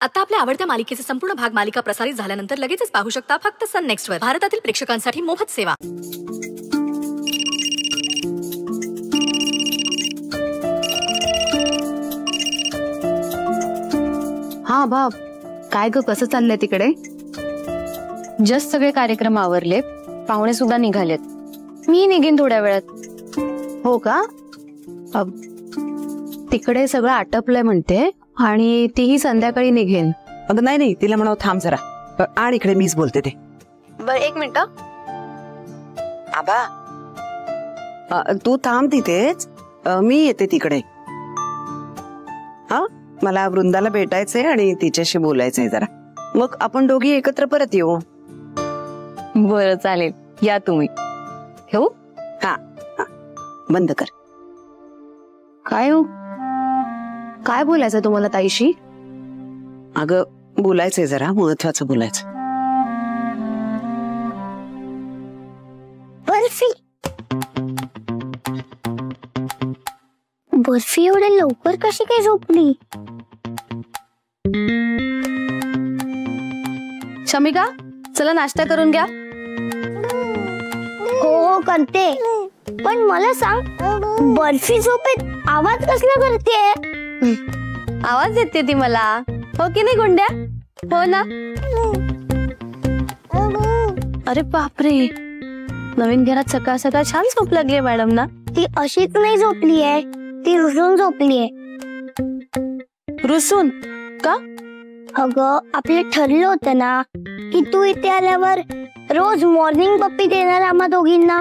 आता आपल्या आवडत्या मालिकेचे संपूर्ण भाग मालिका प्रसारित झाल्यानंतर लगेचच पाहू शकता फक्त सन नेक्स्ट वर. भारतातील प्रेक्षकांसाठी मोफत सेवा. हा बाप, काय ग, कसं चाललंय तिकडे? जस्ट सगळे कार्यक्रम आवरले, पाहुणे सुद्धा निघालेत. मी निघेन थोड्या वेळात. हो का? तिकडे सगळं आटपलंय म्हणते आणि तीही संध्याकाळी निघेन. अगं नाही, तिला म्हणावं थांब जरा. आणि इकडे मीच बोलते ते. बर, एक मिनिट. आबा, तू थांब तिथेच, मी येते तिकडे. हा, मला वृंदाला भेटायचंय आणि तिच्याशी बोलायचंय जरा. मग आपण दोघी एकत्र परत येऊ. बरं, चालेल, या तुम्ही. हो, हा, बंद कर. काय हो, काय बोलायचं तुम्हाला ताईशी? अगं बोलायचंय जरा, महत्वाचं बोलायचं. बर्फी, बर्फी एवढ्या लवकर कशी काय झोपली? शमिका, चला नाश्ता करून घ्या. हो करते, पण मला सांग, बर्फी झोपेत आवाज कसला करते? आवाज देते ती मला, हो की नाही गुंड्या? हो ना? अरे बापरे, नवीन घरात सकाळ सकाळ छान झोप लागली मॅडम ना. ती अशीच नाही झोपली आहे, ती रुसून झोपली आहे. रुसून का? अगं, आपलं ठरलं होतं ना की तू इथे आल्यावर रोज मॉर्निंग पप्पी देणार आम्हा दोघींना.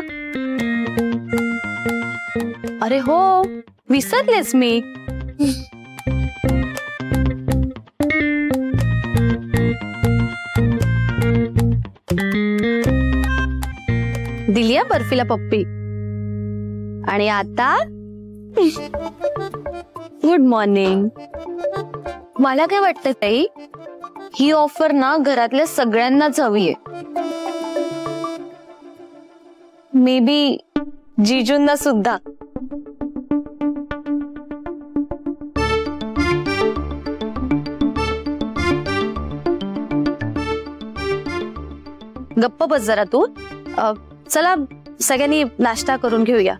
अरे हो, विसरलेच मी. दिली बर्फीला पप्पी. आणि आता गुड मॉर्निंग. मला काय वाटतं ताई, ही ऑफर ना घरातल्या सगळ्यांनाच हवीये. मे बी जीजूंना सुद्धा. गप्प बस जरा तू. चला सगळ्यांनी नाश्ता करून घेऊया.